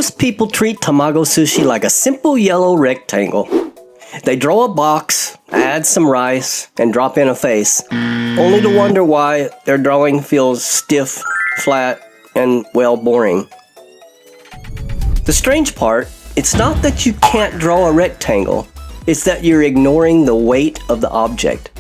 Most people treat Tamago Sushi like a simple yellow rectangle. They draw a box, add some rice, and drop in a face, only to wonder why their drawing feels stiff, flat, and, well, boring. The strange part, it's not that you can't draw a rectangle, it's that you're ignoring the weight of the object.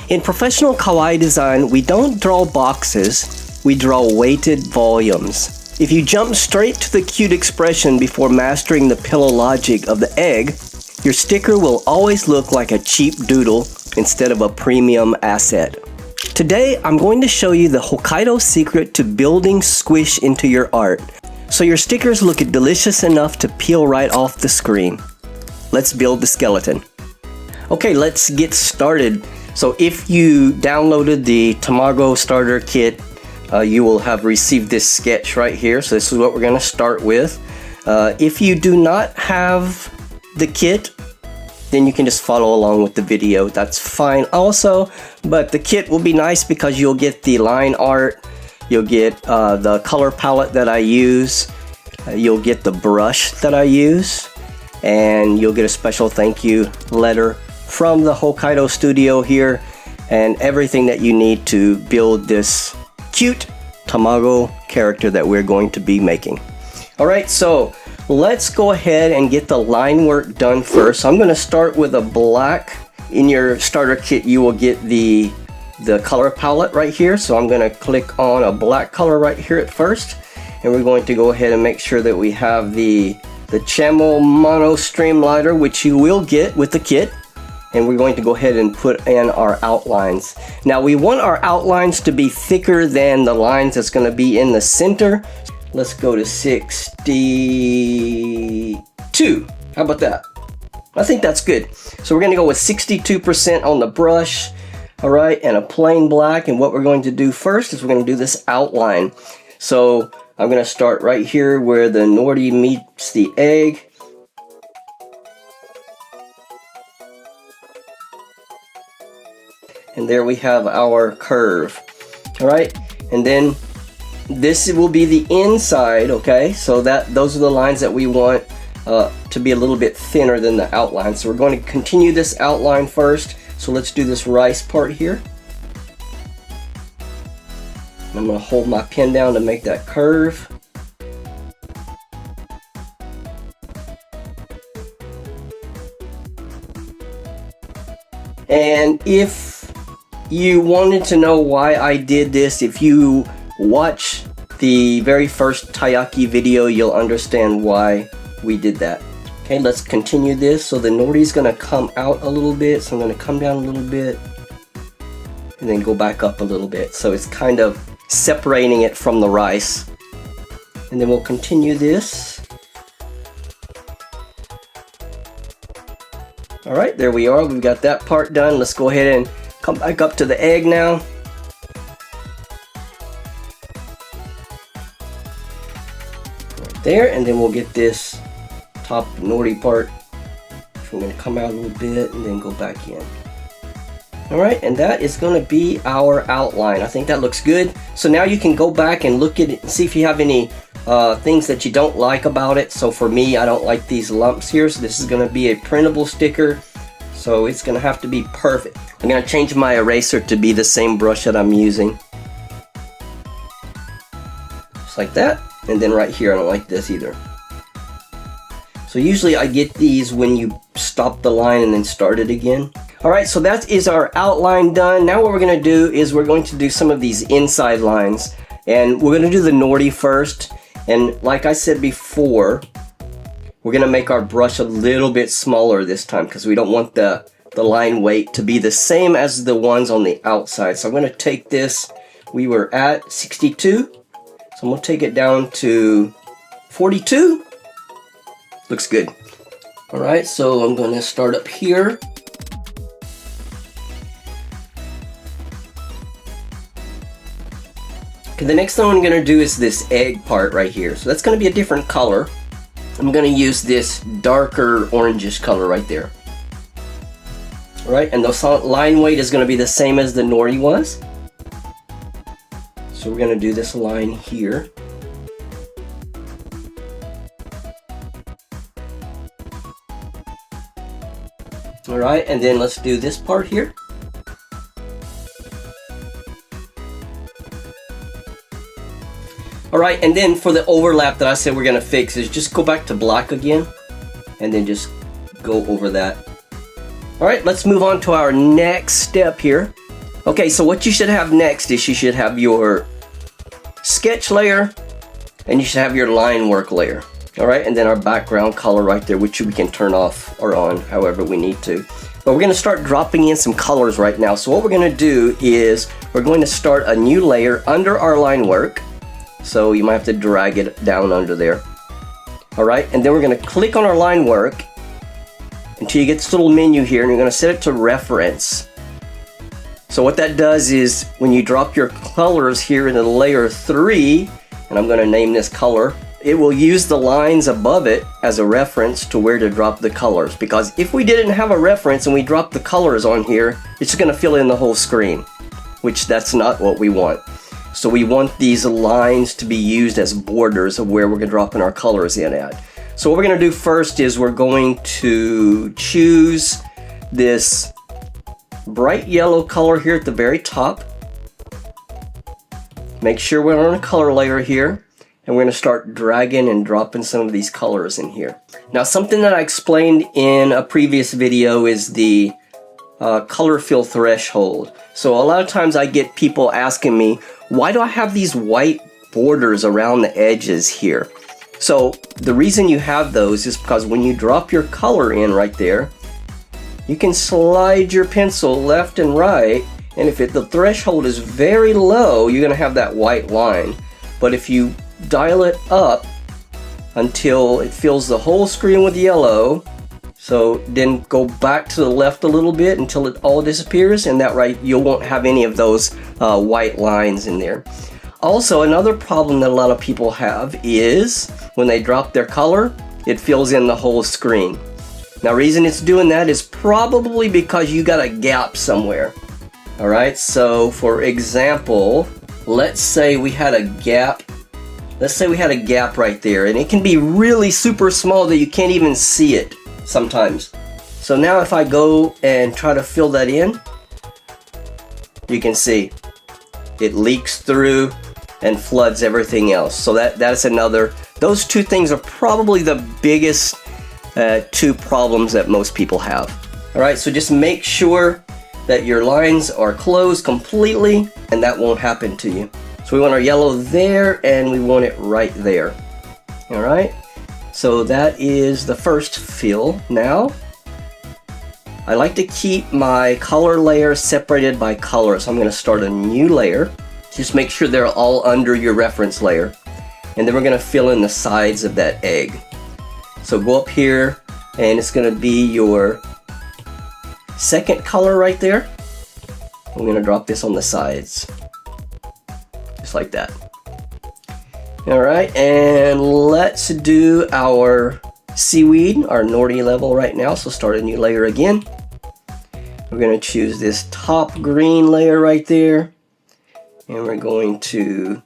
In professional kawaii design, we don't draw boxes, we draw weighted volumes. If you jump straight to the cute expression before mastering the pillow logic of the egg, your sticker will always look like a cheap doodle instead of a premium asset. Today, I'm going to show you the Hokkaido secret to building squish into your art, so your stickers look delicious enough to peel right off the screen. Let's build the skeleton. Okay, let's get started. So if you downloaded the Tamago starter kit, you will have received this sketch right here. So this is what we're going to start with. If you do not have the kit, then you can just follow along with the video. That's fine also, but the kit will be nice because you'll get the line art, you'll get the color palette that I use, you'll get the brush that I use, and you'll get a special thank you letter from the Hokkaido studio here, and everything that you need to build this cute Tamago character that we're going to be making. Alright, so let's go ahead and get the line work done first. So I'm going to start with a black. In your starter kit you will get the color palette right here. So I'm going to click on a black color right here at first. And we're going to go ahead and make sure that we have the Chamo Mono Streamliner, which you will get with the kit. And we're going to go ahead and put in our outlines. Now we want our outlines to be thicker than the lines that's going to be in the center. Let's go to 62. How about that? I think that's good. So we're going to go with 62% on the brush. Alright, and a plain black. And what we're going to do first is we're going to do this outline. So I'm going to start right here where the nori meets the egg. And there we have our curve. Alright, and then this will be the inside, okay? So those are the lines that we want to be a little bit thinner than the outline. So we're going to continue this outline first. So let's do this rice part here. And I'm going to hold my pen down to make that curve. And if you wanted to know why I did this, if you watch the very first taiyaki video, you'll understand why we did that. Okay, let's continue this. So the nori is going to come out a little bit, so I'm going to come down a little bit and then go back up a little bit. So it's kind of separating it from the rice. And then we'll continue this. Alright, there we are. We've got that part done. Let's go ahead and come back up to the egg now. Right there, and then we'll get this top nori part. I'm going to come out a little bit and then go back in. Alright, and that is going to be our outline. I think that looks good. So now you can go back and look at it and see if you have any things that you don't like about it. So for me, I don't like these lumps here. So this is going to be a printable sticker. So it's going to have to be perfect. I'm going to change my eraser to be the same brush that I'm using. Just like that. And then right here, I don't like this either. So usually I get these when you stop the line and then start it again. Alright, so that is our outline done. Now what we're going to do is we're going to do some of these inside lines. And we're going to do the nori first. And like I said before, we're going to make our brush a little bit smaller this time because we don't want the line weight to be the same as the ones on the outside. So I'm going to take this, we were at 62, so I'm going to take it down to 42. Looks good. Alright, so I'm going to start up here. Okay, the next thing I'm going to do is this egg part right here. So that's going to be a different color. I'm going to use this darker orangish color right there. Alright, and the line weight is going to be the same as the nori was. So we're going to do this line here. All right, and then let's do this part here. All right, and then for the overlap that I said we're gonna fix is just go back to black again, and then just go over that. All right, let's move on to our next step here. Okay, so what you should have next is you should have your sketch layer, and you should have your line work layer. All right, and then our background color right there, which we can turn off or on however we need to. But we're gonna start dropping in some colors right now. So what we're gonna do is we're going to start a new layer under our line work. So you might have to drag it down under there. All right, and then we're gonna click on our line work until you get this little menu here, and you're gonna set it to reference. So what that does is when you drop your colors here into layer 3, and I'm gonna name this color, it will use the lines above it as a reference to where to drop the colors. Because if we didn't have a reference and we dropped the colors on here, it's just gonna fill in the whole screen, which that's not what we want. So we want these lines to be used as borders of where we're gonna drop in our colors in at. So what we're gonna do first is we're going to choose this bright yellow color here at the very top. Make sure we're on a color layer here, and we're gonna start dragging and dropping some of these colors in here. Now, something that I explained in a previous video is the color fill threshold. So a lot of times I get people asking me, why do I have these white borders around the edges here? So the reason you have those is because when you drop your color in right there, you can slide your pencil left and right, and if the threshold is very low, you're gonna have that white line. But if you dial it up until it fills the whole screen with yellow, so then go back to the left a little bit until it all disappears, and that right, you won't have any of those white lines in there. Also, another problem that a lot of people have is when they drop their color, it fills in the whole screen. Now, reason it's doing that is probably because you got a gap somewhere. All right, so for example, let's say we had a gap. Let's say we had a gap right there, and it can be really super small that you can't even see it sometimes. So now if I go and try to fill that in, you can see it leaks through and floods everything else. So that's another, those two things are probably the biggest two problems that most people have. All right, so just make sure that your lines are closed completely, and that won't happen to you. So we want our yellow there, and we want it right there. All right, so that is the first fill. Now, I like to keep my color layer separated by color, so I'm gonna start a new layer. Just make sure they're all under your reference layer. And then we're gonna fill in the sides of that egg. So go up here, and it's gonna be your second color right there. I'm gonna drop this on the sides. Just like that. All right, and let's do our seaweed, our Nori level right now. So start a new layer again. We're gonna choose this top green layer right there, and we're going to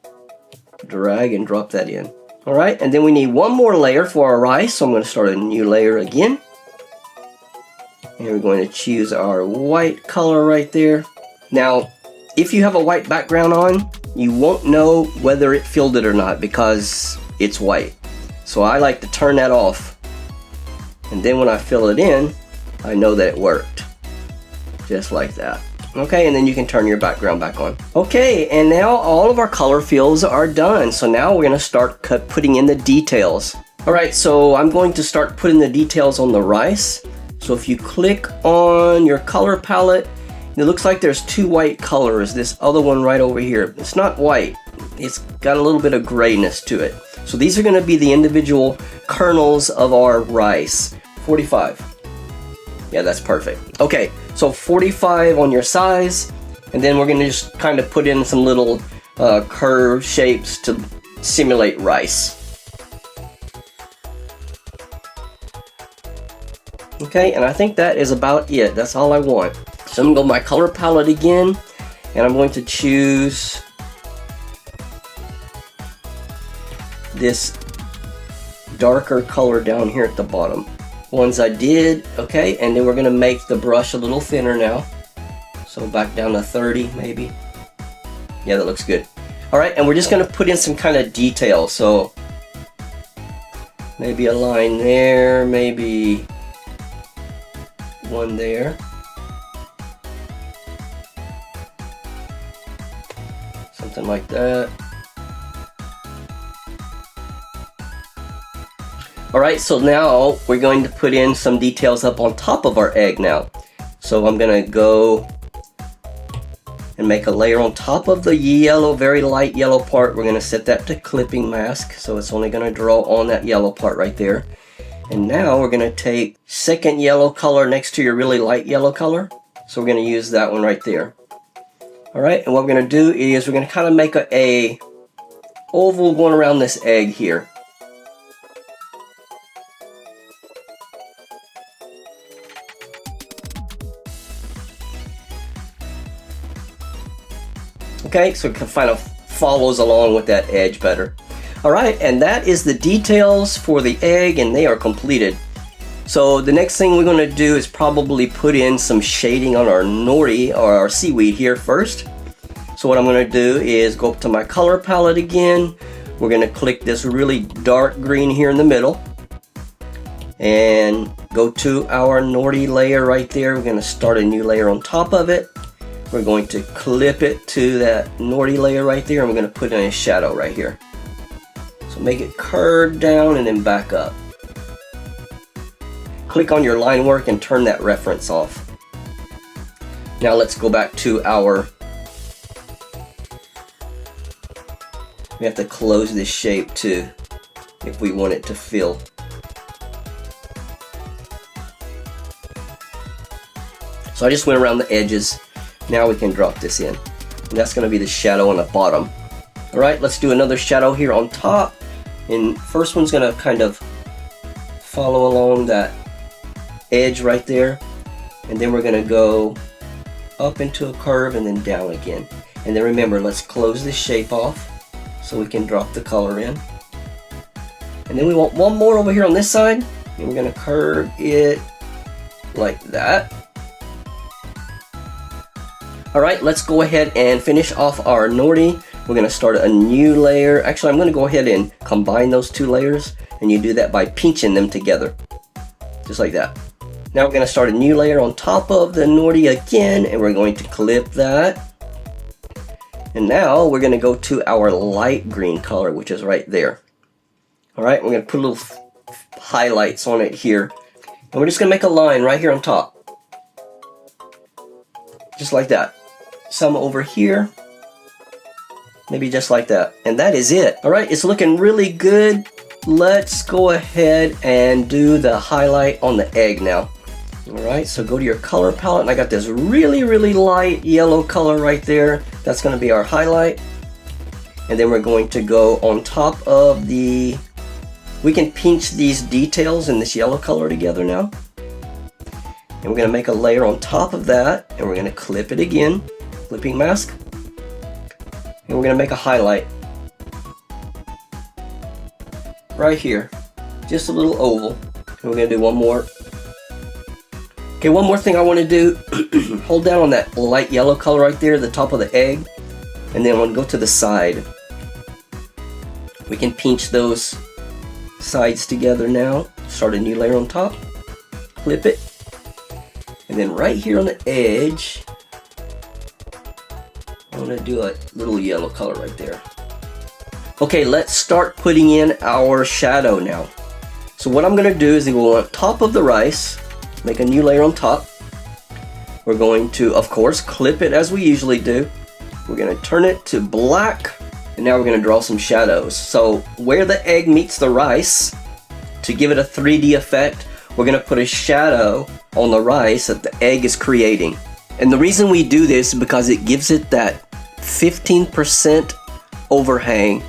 drag and drop that in. All right, and then we need one more layer for our rice, so I'm gonna start a new layer again. And we're going to choose our white color right there. Now, if you have a white background on, you won't know whether it filled it or not because it's white. So I like to turn that off. And then when I fill it in, I know that it worked. Just like that. Okay, and then you can turn your background back on. Okay, and now all of our color fills are done. So now we're gonna start putting in the details. All right, so I'm going to start putting the details on the rice. So if you click on your color palette, it looks like there's two white colors. This other one right over here, it's not white. It's got a little bit of grayness to it. So these are gonna be the individual kernels of our rice. 45. Yeah, that's perfect. Okay, so 45 on your size, and then we're gonna just kind of put in some little curve shapes to simulate rice. Okay, and I think that is about it. That's all I want. So I'm gonna go to my color palette again, and I'm going to choose this darker color down here at the bottom. ones I did. Okay, and then we're gonna make the brush a little thinner now. So back down to 30 maybe. Yeah, that looks good. All right, and we're just gonna put in some kind of detail. So maybe a line there, maybe one there. Something like that. Alright, so now we're going to put in some details up on top of our egg now. So I'm going to go and make a layer on top of the yellow, very light yellow part. We're going to set that to clipping mask, so it's only going to draw on that yellow part right there. And now we're going to take second yellow color next to your really light yellow color. So we're going to use that one right there. Alright, and what we're going to do is we're going to kind of make a oval going around this egg here. Okay, so it kind of follows along with that edge better. Alright, and that is the details for the egg, and they are completed. So the next thing we're going to do is probably put in some shading on our nori, or our seaweed here first. So what I'm going to do is go up to my color palette again. We're going to click this really dark green here in the middle. And go to our nori layer right there. We're going to start a new layer on top of it. We're going to clip it to that nori layer right there, and we're going to put in a shadow right here. So make it curve down and then back up. Click on your line work and turn that reference off. Now let's go back to our... We have to close this shape too, if we want it to fill. So I just went around the edges. Now we can drop this in. And that's going to be the shadow on the bottom. Alright, let's do another shadow here on top. And first one's going to kind of follow along that edge right there. And then we're going to go up into a curve and then down again. And then remember, let's close this shape off so we can drop the color in. And then we want one more over here on this side. And we're going to curve it like that. Alright, let's go ahead and finish off our nori. We're going to start a new layer. Actually, I'm going to go ahead and combine those two layers, and you do that by pinching them together. Just like that. Now we're going to start a new layer on top of the nori again, and we're going to clip that. And now we're going to go to our light green color, which is right there. Alright, we're going to put little highlights on it here. And we're just going to make a line right here on top. Just like that. Some over here. Maybe just like that. And that is it. Alright, it's looking really good. Let's go ahead and do the highlight on the egg now. Alright, so go to your color palette, and I got this really, really light yellow color right there. That's going to be our highlight. And then we're going to go on top of the... We can pinch these details in this yellow color together now. And we're going to make a layer on top of that, and we're going to clip it again, clipping mask. And we're going to make a highlight right here, just a little oval. And we're going to do one more. Okay, one more thing I want to do, hold down on that light yellow color right there, the top of the egg, and then I want to go to the side. We can pinch those sides together now, start a new layer on top, clip it. And then right here on the edge, I'm going to do a little yellow color right there. Okay, let's start putting in our shadow now. So what I'm going to do is go on top of the rice, make a new layer on top. We're going to, of course, clip it as we usually do. We're going to turn it to black, and now we're going to draw some shadows. So where the egg meets the rice, to give it a 3D effect, we're going to put a shadow on the rice that the egg is creating. And the reason we do this is because it gives it that 15% overhang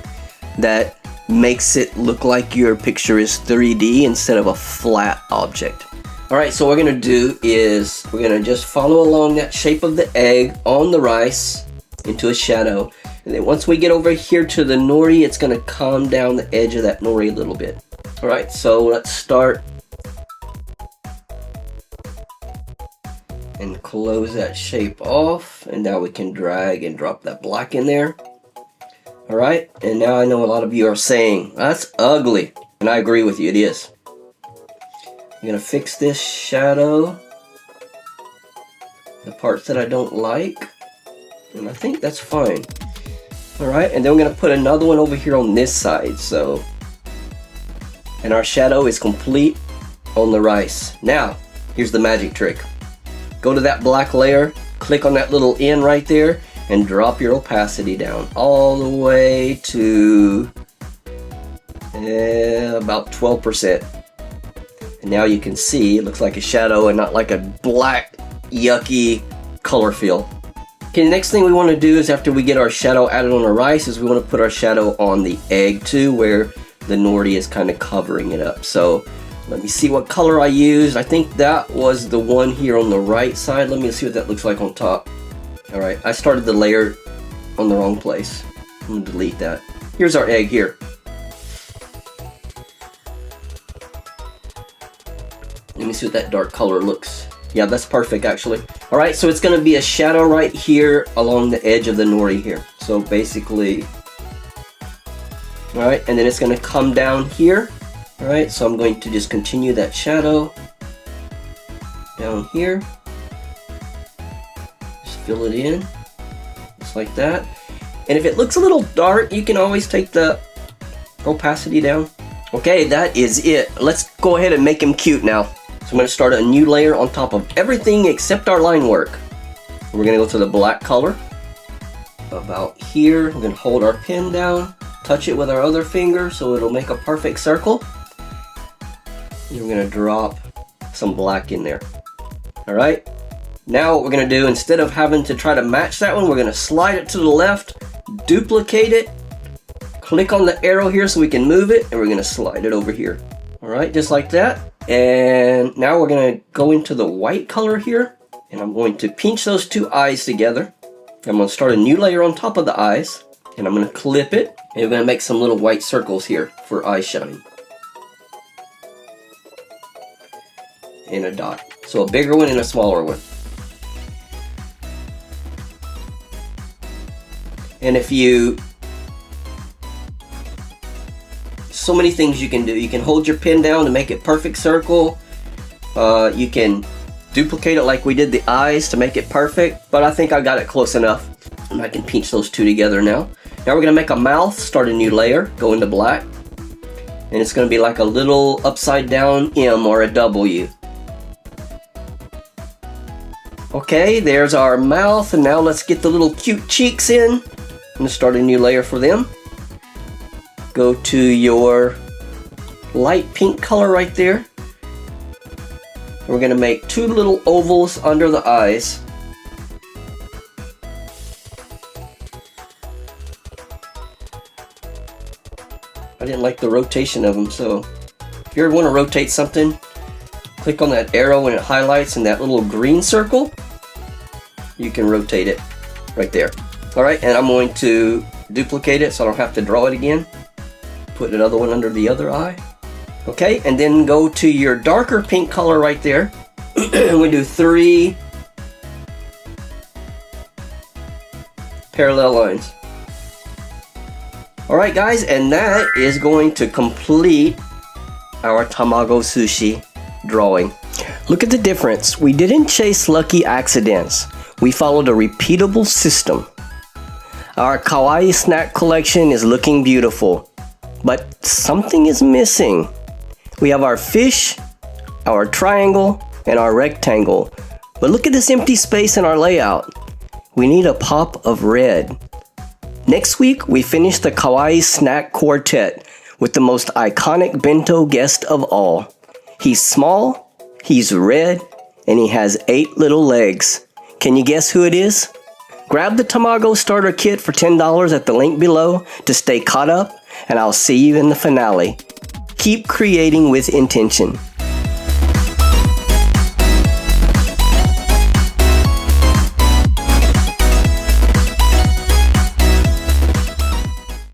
that makes it look like your picture is 3D instead of a flat object. Alright, so what we're going to do is we're going to just follow along that shape of the egg on the rice into a shadow. And then once we get over here to the nori, it's going to calm down the edge of that nori a little bit. Alright, so let's start and close that shape off, and now we can drag and drop that black in there. Alright, and now I know a lot of you are saying, that's ugly, and I agree with you, it is. I'm going to fix this shadow, the parts that I don't like, and I think that's fine. Alright, and then we're going to put another one over here on this side, so, and our shadow is complete on the rice. Now, here's the magic trick. Go to that black layer, click on that little N right there, and drop your opacity down all the way to about 12%. And now you can see it looks like a shadow and not like a black, yucky color fill. Okay, the next thing we want to do is after we get our shadow added on the rice is we want to put our shadow on the egg too, where the nori is kind of covering it up. So let me see what color I used. I think that was the one here on the right side. Let me see what that looks like on top. Alright, I started the layer on the wrong place. I'm going to delete that. Here's our egg here. Let me see what that dark color looks. Yeah, that's perfect actually. Alright, so it's going to be a shadow right here along the edge of the nori here. So basically, alright, and then it's going to come down here. Alright, so I'm going to just continue that shadow down here. Just fill it in, just like that. And if it looks a little dark, you can always take the opacity down. Okay, that is it. Let's go ahead and make him cute now. So I'm going to start a new layer on top of everything except our line work. We're going to go to the black color. About here, we're going to hold our pen down, touch it with our other finger so it'll make a perfect circle. And we're going to drop some black in there. Alright, now what we're going to do, instead of having to try to match that one, we're going to slide it to the left, duplicate it, click on the arrow here so we can move it, and we're going to slide it over here. Alright, just like that. And now we're going to go into the white color here, and I'm going to pinch those two eyes together. I'm going to start a new layer on top of the eyes, and I'm going to clip it, and we're going to make some little white circles here for eye shine. And a dot. So a bigger one and a smaller one. And if you... so many things you can do. You can hold your pen down to make it perfect circle. You can duplicate it like we did the eyes to make it perfect. But I think I got it close enough. And I can pinch those two together now. Now we're going to make a mouth, start a new layer, go into black. And it's going to be like a little upside down M or a W. Okay, there's our mouth, and now let's get the little cute cheeks in. I'm going to start a new layer for them. Go to your light pink color right there. We're going to make two little ovals under the eyes. I didn't like the rotation of them, so if you ever want to rotate something, click on that arrow when it highlights in that little green circle. You can rotate it right there. Alright, and I'm going to duplicate it so I don't have to draw it again. Put another one under the other eye. Okay, and then go to your darker pink color right there. And we do 3 parallel lines. Alright guys, and that is going to complete our Tamago Sushi drawing. Look at the difference. We didn't chase lucky accidents. We followed a repeatable system. Our Kawaii snack collection is looking beautiful, but something is missing. We have our fish, our triangle, and our rectangle. But look at this empty space in our layout. We need a pop of red. Next week, we finish the Kawaii Snack Quartet with the most iconic bento guest of all. He's small, he's red, and he has 8 little legs. Can you guess who it is? Grab the Tamago Starter Kit for $10 at the link below to stay caught up, and I'll see you in the finale. Keep creating with intention.